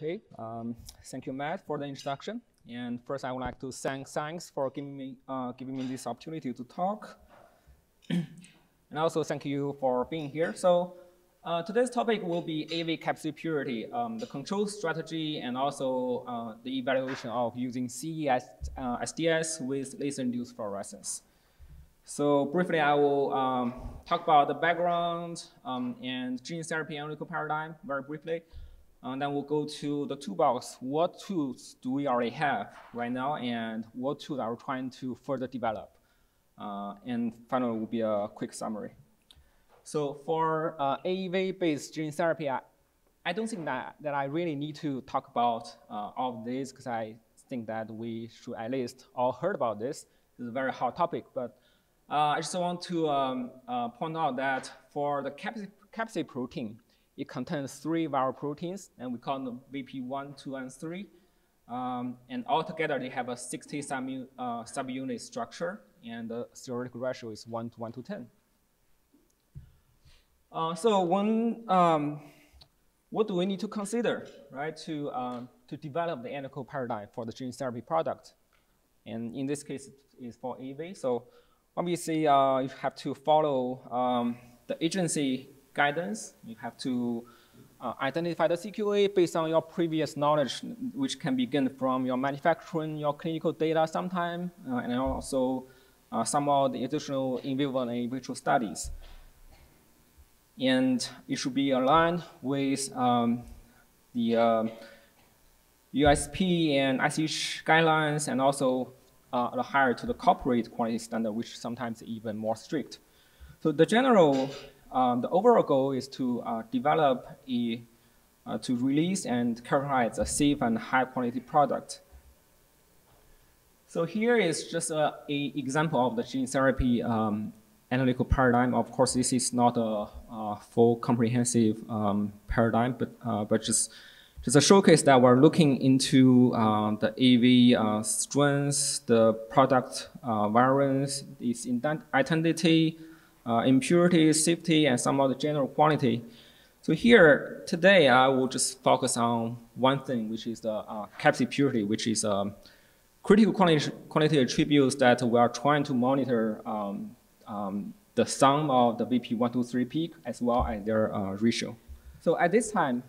Okay, thank you, Matt, for the introduction. And first, I would like to thank Science for giving me this opportunity to talk. And also thank you for being here. So today's topic will be AAV Capsid Purity, the control strategy, and also the evaluation of using CE-SDS with laser-induced fluorescence. So briefly, I will talk about the background and gene therapy analytical paradigm very briefly. And then we'll go to the toolbox. What tools do we already have right now, and what tools are we trying to further develop? And finally, will be a quick summary. So for AAV-based gene therapy, I don't think that I really need to talk about all of this, because I think that we should at least all heard about this. It's a very hot topic, but I just want to point out that for the capsid protein, it contains 3 viral proteins, and we call them VP1, 2, and 3. And altogether, they have a 60 subunit structure, and the theoretical ratio is 1 to 1 to 10. So what do we need to consider, right, to develop the analytical paradigm for the gene therapy product? And in this case, it's for AAV. So obviously, you have to follow the agency guidance. You have to identify the CQA based on your previous knowledge, which can be gained from your manufacturing, your clinical data sometime, and also some of the additional in vivo and in vitro studies. And it should be aligned with the USP and ICH guidelines, and also adhere to the corporate quality standard, which sometimes even more strict. So the overall goal is to develop to release and characterize a safe and high quality product. So here is just an example of the gene therapy analytical paradigm. Of course, this is not a full comprehensive paradigm, but just a showcase that we're looking into the AAV strengths, the product variance, its identity, impurity, safety, and some of the general quality. So here, today, I will just focus on one thing, which is the Capsid Purity, which is critical quality attributes that we are trying to monitor the sum of the VP1, 2, 3 peak, as well as their ratio. So at this time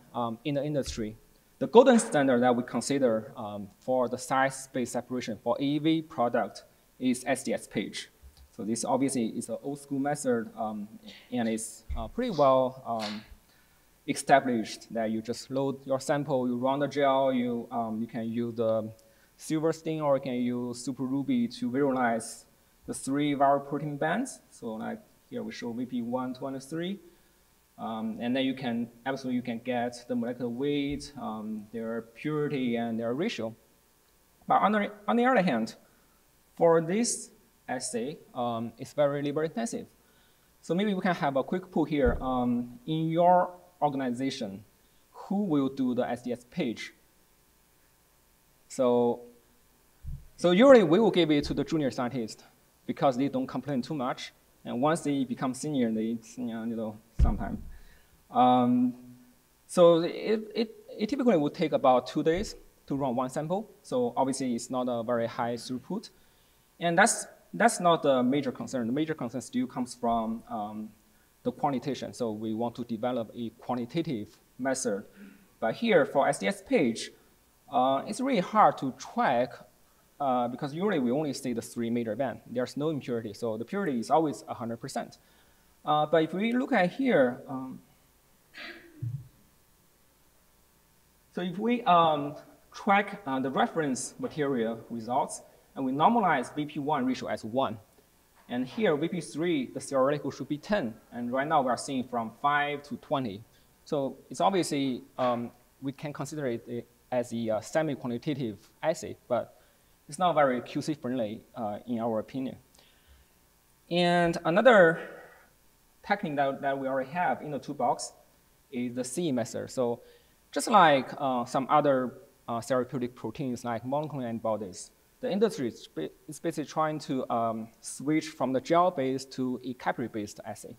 in the industry, the golden standard that we consider for the size-based separation for AAV product is SDS-PAGE. So this obviously is an old school method, and it's pretty well established that you just load your sample, you run the gel, you can use the silver stain, or you can use Super Ruby to visualize the 3 viral protein bands. So like here we show VP1, 2, and 3. And then you can get the molecular weight, their purity, and their ratio. But on the other hand, for this assay, it's very labor intensive. So maybe we can have a quick poll here. In your organization, who will do the SDS-PAGE? So usually we will give it to the junior scientists because they don't complain too much. And once they become senior, they sometimes. So it typically would take about 2 days to run one sample. So obviously it's not a very high throughput. And that's not the major concern. The major concern still comes from the quantitation. So we want to develop a quantitative method. But here for SDS-PAGE, it's really hard to track because usually we only see the 3 major bands. There's no impurity, so the purity is always 100%. But if we look at here, so if we track the reference material results, and we normalize VP1 ratio as 1. And here, VP3, the theoretical should be 10. And right now, we are seeing from 5 to 20. So it's obviously, we can consider it as a semi-quantitative assay, but it's not very QC-friendly in our opinion. And another technique that we already have in the toolbox is the CE method. So just like some other therapeutic proteins like monoclonal antibodies, the industry is basically trying to switch from the gel-based to a capillary-based assay.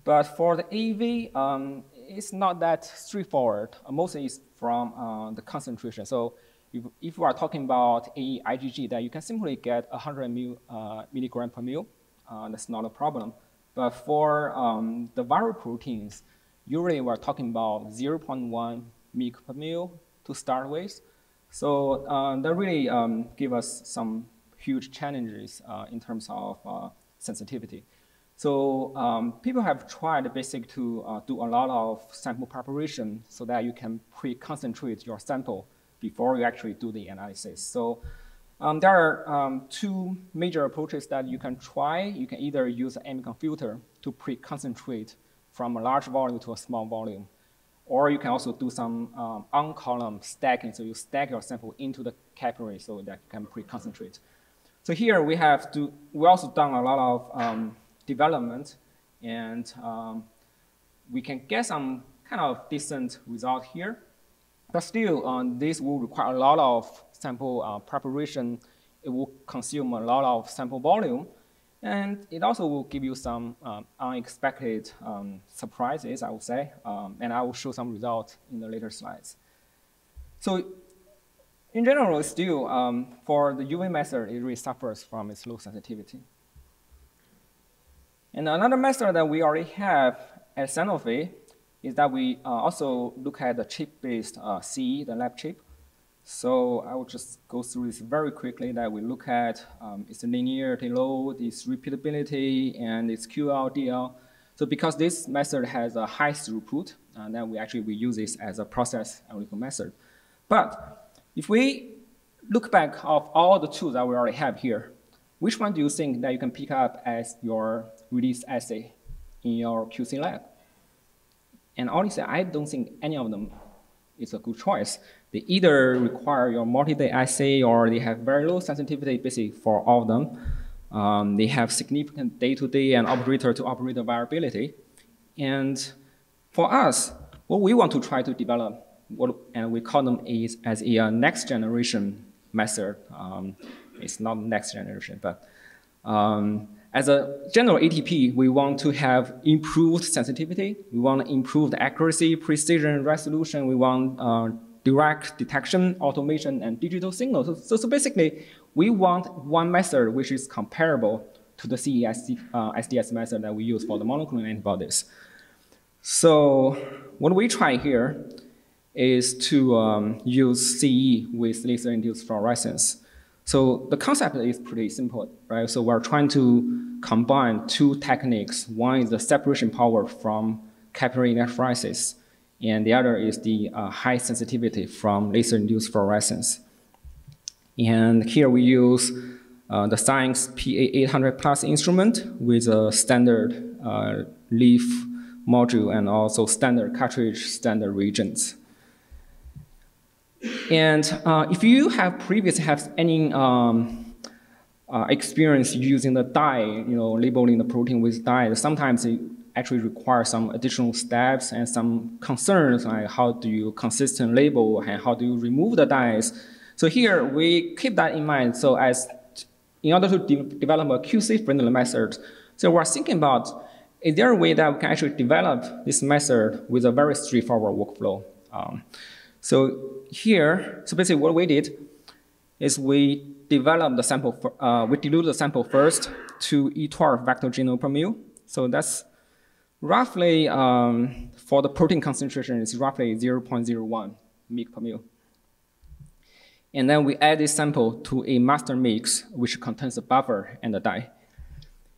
But for the AAV, it's not that straightforward. Mostly it's from the concentration. So if we are talking about IgG, then you can simply get 100 milligram per mil. That's not a problem. But for the viral proteins, usually we're talking about 0.1 mg per mil to start with. So that really give us some huge challenges in terms of sensitivity. So people have tried basically to do a lot of sample preparation so that you can pre-concentrate your sample before you actually do the analysis. So there are two major approaches that you can try. You can either use an Amicon filter to pre-concentrate from a large volume to a small volume, or you can also do some on-column stacking. So you stack your sample into the capillary so that you can pre-concentrate. So here we also done a lot of development, and we can get some kind of decent result here. But still, this will require a lot of sample preparation. It will consume a lot of sample volume, and it also will give you some unexpected surprises, I would say. And I will show some results in the later slides. So in general, still, for the UV method, it really suffers from its low sensitivity. And another method that we already have at Sanofi is that we also look at the chip-based CE, the lab chip. So I will just go through this very quickly, that we look at its linearity load, its repeatability, and its QL, DL. So because this method has a high throughput, then we use this as a process analytical method. But if we look back of all the tools that we already have here, which one do you think that you can pick up as your release assay in your QC lab? And honestly, I don't think any of them is a good choice. They either require your multi-day assay, or they have very low sensitivity basically for all of them. They have significant day-to-day and operator-to-operator variability. And for us, what we want to try to develop, and we call them as a next generation method. It's not next generation, but as a general ATP, we want to have improved sensitivity. We want to improve the accuracy, precision, resolution. We want direct detection, automation, and digital signals. So basically, we want one method which is comparable to the CE-SDS method that we use for the monoclonal antibodies. So what we try here is to use CE with laser-induced fluorescence. So the concept is pretty simple, right? So we're trying to combine two techniques. One is the separation power from capillary electrophoresis, and the other is the high sensitivity from laser-induced fluorescence. And here we use the Science PA800 Plus instrument with a standard LIF module and also standard cartridge, standard reagents. And if you have previously have any experience using the dye, labeling the protein with dye, sometimes it actually requires some additional steps and some concerns, like how do you consistent label and how do you remove the dyes. So here we keep that in mind. So in order to develop a QC-friendly method, so we're thinking about, is there a way that we can actually develop this method with a very straightforward workflow? So basically what we did is we developed the sample, we diluted the sample first to E12 vector genome per mil. So that's roughly, for the protein concentration, it's roughly 0.01 mg per mil. And then we add this sample to a master mix, which contains the buffer and the dye.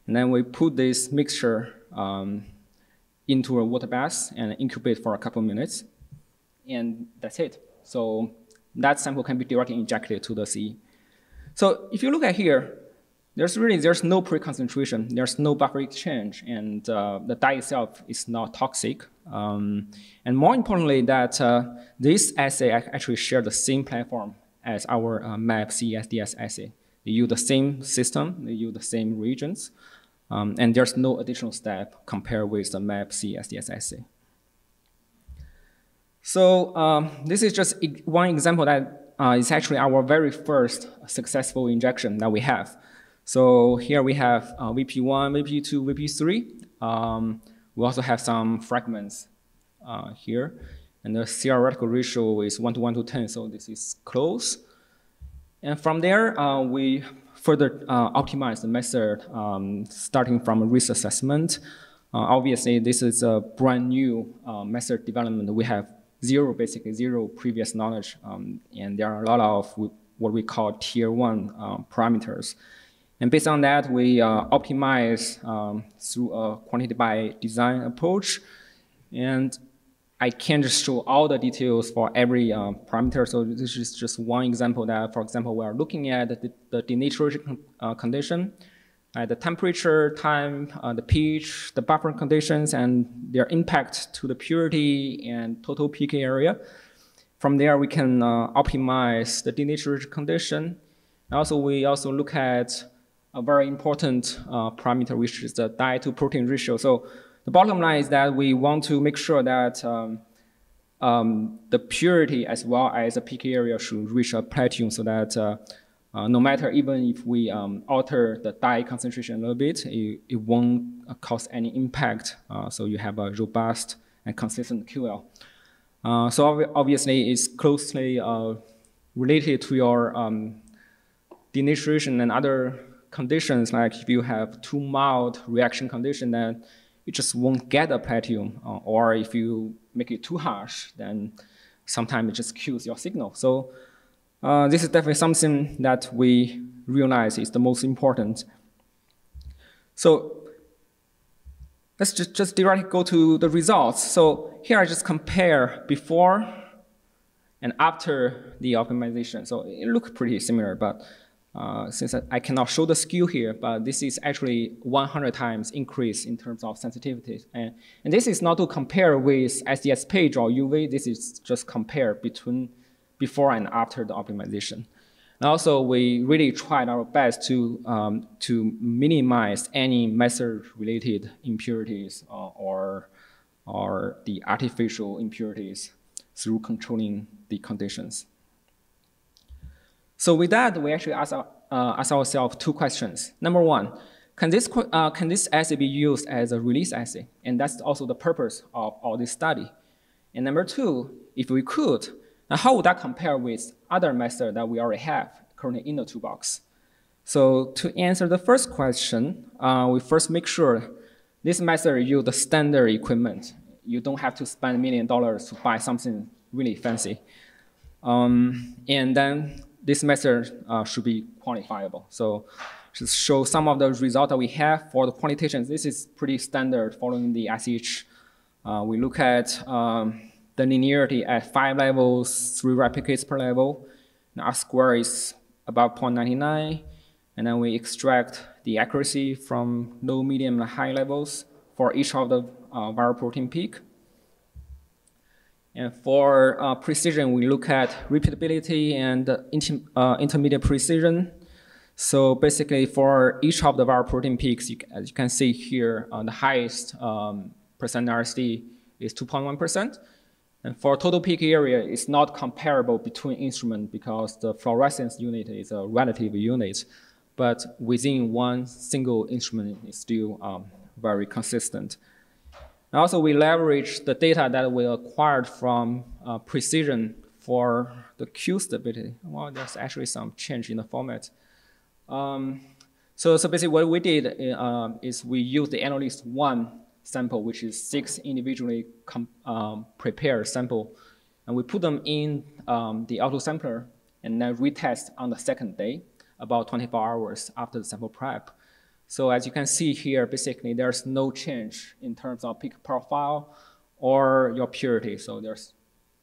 And then we put this mixture into a water bath and incubate for a couple of minutes. And that's it. So that sample can be directly injected to the CE. So if you look at here, there's no pre-concentration, there's no buffer exchange, and the dye itself is not toxic. And more importantly, that this assay actually shares the same platform as our MAP CE-SDS assay. They use the same system, they use the same reagents, and there's no additional step compared with the MAP CE-SDS assay. So this is just one example that is actually our very first successful injection that we have. So here we have VP1, VP2, VP3. We also have some fragments here. And the theoretical ratio is 1 to 1 to 10, so this is close. And from there, we further optimize the method starting from a risk assessment. Obviously, this is a brand new method development. We have basically zero previous knowledge, and there are a lot of what we call tier 1 parameters. And based on that, we optimize through a quantity by design approach. And I can't just show all the details for every parameter, so this is just one example that, for example, we are looking at the denaturation condition, the temperature, time, the pH, the buffer conditions, and their impact to the purity and total peak area. From there, we can optimize the denaturation condition. Also, we also look at a very important parameter, which is the dye-to-protein ratio. So the bottom line is that we want to make sure that the purity as well as the peak area should reach a plateau, so that no matter, even if we alter the dye concentration a little bit, it won't cause any impact. So you have a robust and consistent QL. So obviously, it's closely related to your denaturation and other conditions. Like if you have too mild reaction condition, then you just won't get a plateau. Or if you make it too harsh, then sometimes it just kills your signal. So this is definitely something that we realize is the most important. So let's just directly go to the results. So here I just compare before and after the optimization. So it looks pretty similar, but since I cannot show the skew here, but this is actually 100 times increase in terms of sensitivity. And this is not to compare with SDS-PAGE or UV. This is just compare between before and after the optimization. And also, we really tried our best to minimize any method-related impurities or the artificial impurities through controlling the conditions. So with that, we actually ask ourselves two questions. Number one, can this assay be used as a release assay? And that's also the purpose of all this study. And number two, if we could, now how would that compare with other methods that we already have currently in the toolbox? So to answer the first question, we first make sure this method uses the standard equipment. You don't have to spend $1 million to buy something really fancy. And then this method should be quantifiable. So just show some of the results that we have for the quantitation. This is pretty standard following the ICH. We look at the linearity at 5 levels, 3 replicates per level. And R square is about 0.99. And then we extract the accuracy from low, medium, and high levels for each of the viral protein peak. And for precision, we look at repeatability and intermediate precision. So basically, for each of the viral protein peaks, as you can see here, the highest percent RSD is 2.1%. And for total peak area, it's not comparable between instruments because the fluorescence unit is a relative unit. But within one single instrument, it's still very consistent. And also, we leverage the data that we acquired from precision for the Q stability. Well, there's actually some change in the format. So basically what we did is we used the Analyst 1 sample, which is 6 individually prepared sample. And we put them in the auto-sampler and then retest on the second day, about 24 hours after the sample prep. So as you can see here, basically there's no change in terms of peak profile or your purity. So there's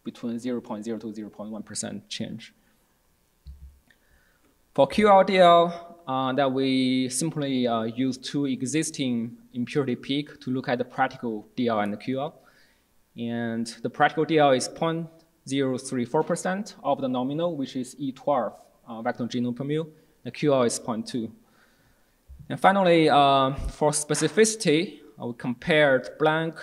between 0.0 to 0.1% change. For QLDL, that we simply use 2 existing impurity peak to look at the practical DL and the QL. And the practical DL is 0.034% of the nominal, which is E12 vector genome per mil. The QL is 0.2. And finally, for specificity, we compared blank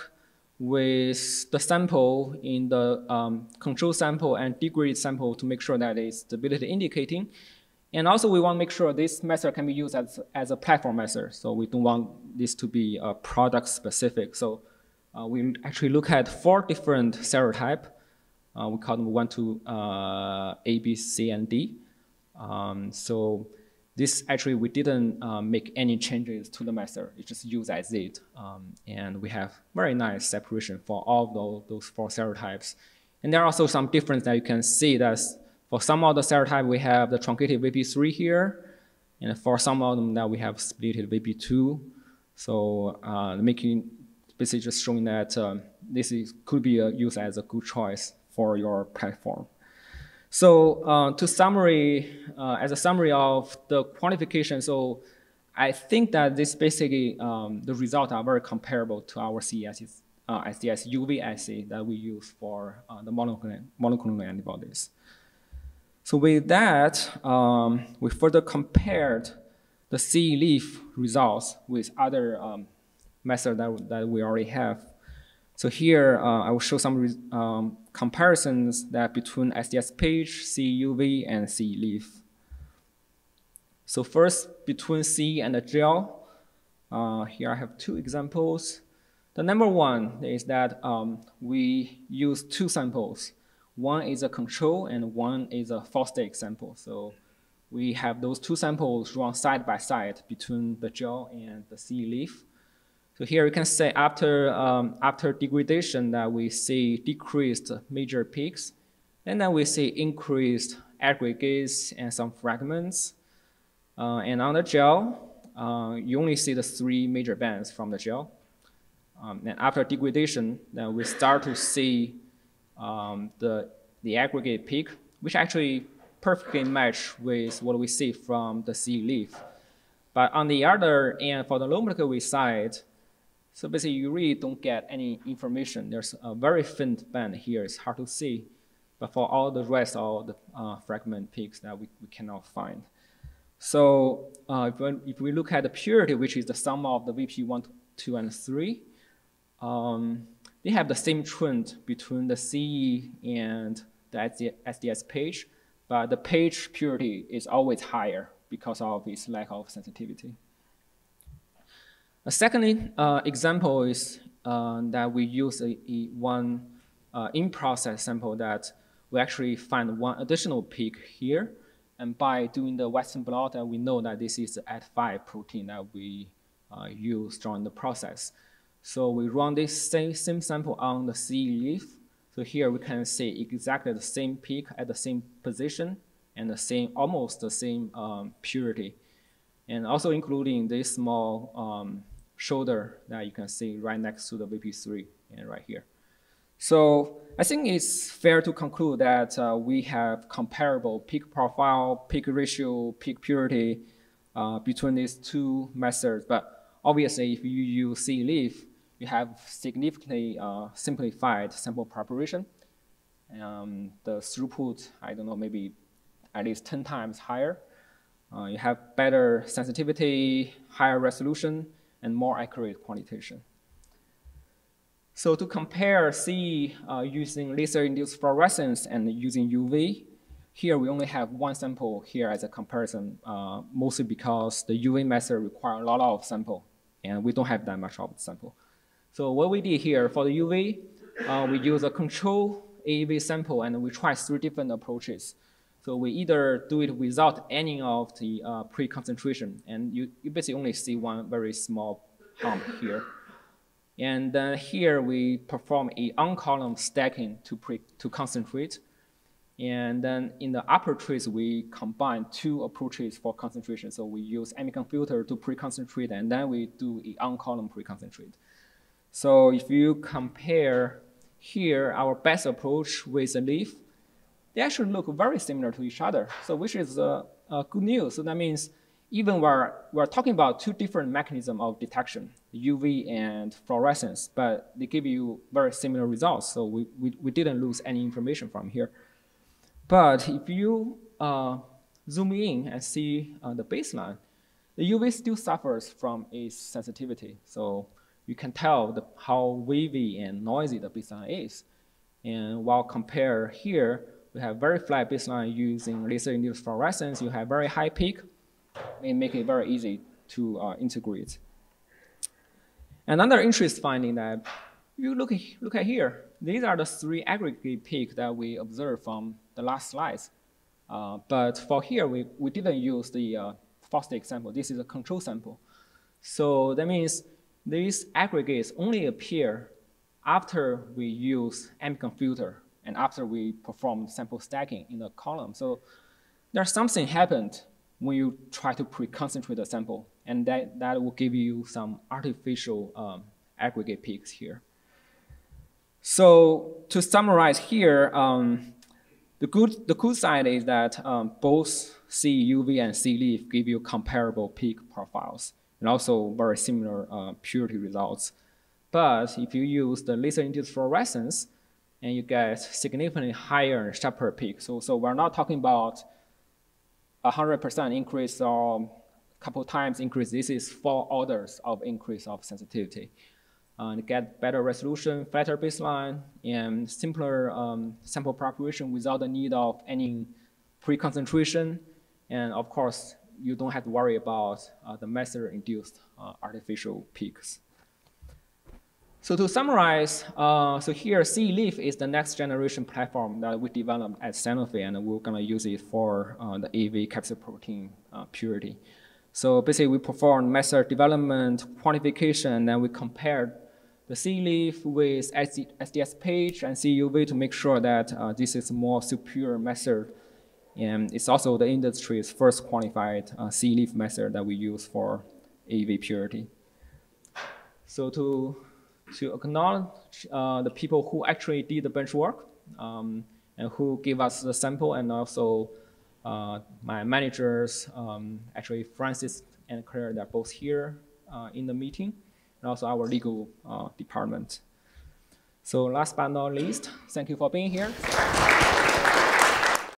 with the sample in the control sample and degraded sample to make sure that it's stability indicating. And also, we want to make sure this method can be used as a platform method. So we don't want this to be product specific. So we actually look at 4 different serotypes. We call them 1, 2, A, B, C, and D. So this actually, we didn't make any changes to the method. It just used as it. And we have very nice separation for all those 4 serotypes. And there are also some difference that you can see that for some of the serotypes, we have the truncated VP3 here. And for some of them, that we have splitted VP2. So making basically just showing that this could be used as a good choice for your platform. So as a summary of the qualification, so I think that this basically, the results are very comparable to our CE-SDS UV assay that we use for the monoclonal antibodies. So with that, we further compared the CE-LIF results with other methods that we already have. So here, I will show some comparisons that between SDS-PAGE, CE-UV, and CE-LIF. So first, between CE and the gel, here I have 2 examples. The number one is that we use 2 samples. One is a control, and one is a false-state sample. So we have those 2 samples run side by side between the gel and the CE-LIF. So here you can say after degradation that we see decreased major peaks, and then we see increased aggregates and some fragments. And on the gel, you only see the 3 major bands from the gel. And after degradation, then we start to see the aggregate peak, which actually perfectly match with what we see from the CE-LIF. But on the other end, for the low molecular weight side, so basically, you really don't get any information. There's a very thin band here. It's hard to see. But for all the rest of the fragment peaks that we cannot find. So if we look at the purity, which is the sum of the VP1, 2, and 3, they have the same trend between the CE and the SDS-PAGE. But the PAGE purity is always higher because of its lack of sensitivity. A second example is that we use one in-process sample that we actually find one additional peak here. And by doing the Western blot, we know that this is the AT5 protein that we use during the process. So we run this same sample on the CE-LIF. So here we can see exactly the same peak at the same position and almost the same purity. And also including this small shoulder that you can see right next to the VP3 and right here. So I think it's fair to conclude that we have comparable peak profile, peak ratio, peak purity between these 2 methods. But obviously, if you use CE-LIF, you have significantly simplified sample preparation. The throughput, I don't know, maybe at least 10 times higher. You have better sensitivity, higher resolution, and more accurate quantitation. So to compare CE using laser-induced fluorescence and using UV, here we only have 1 sample here as a comparison, mostly because the UV method requires a lot of sample, and we don't have that much of the sample. So what we did here for the UV, we use a control AAV sample, and we try 3 different approaches. So we either do it without any of the pre-concentration, and you basically only see one very small hump here. And then here we perform a on-column stacking to concentrate. And then in the upper trace, we combine 2 approaches for concentration. So we use Amican filter to pre-concentrate, and then we do a on-column pre-concentrate. So if you compare here our best approach with the LIF, they actually look very similar to each other, so which is good news. So that means even we're talking about 2 different mechanisms of detection, UV and fluorescence, but they give you very similar results. So we didn't lose any information from here. But if you zoom in and see the baseline, the UV still suffers from its sensitivity. So you can tell how wavy and noisy the baseline is. And while compare here, we have very flat baseline using laser-induced fluorescence. You have very high peak, and make it very easy to integrate. Another interesting finding that you look at here. These are the 3 aggregate peaks that we observed from the last slides. But for here, we didn't use the Fosdick sample. This is a control sample. So that means these aggregates only appear after we use Ambicon filter and after we perform sample stacking in the column. So there's something happened when you try to pre-concentrate the sample, and that will give you some artificial aggregate peaks here. So to summarize here, the good side is that both CE-UV and CE-LIF give you comparable peak profiles and also very similar purity results. But if you use the laser-induced fluorescence, and you get significantly higher and sharper peak. So we're not talking about 100% increase or a couple times increase. This is 4 orders of increase of sensitivity. You get better resolution, flatter baseline, and simpler sample preparation without the need of any pre-concentration. And of course, you don't have to worry about the method-induced artificial peaks. So to summarize, so here CE-LIF is the next generation platform that we developed at Sanofi, and we're going to use it for the AAV Capsid protein purity. So basically, we performed method development, qualification, and then we compared the CE-LIF with SDS-PAGE and CE-UV to make sure that this is a more superior method. And it's also the industry's first qualified CE-LIF method that we use for AAV purity. So to acknowledge the people who actually did the bench work and who gave us the sample, and also my managers, actually Francis and Claire, they're both here in the meeting, and also our legal department. So last but not least, thank you for being here.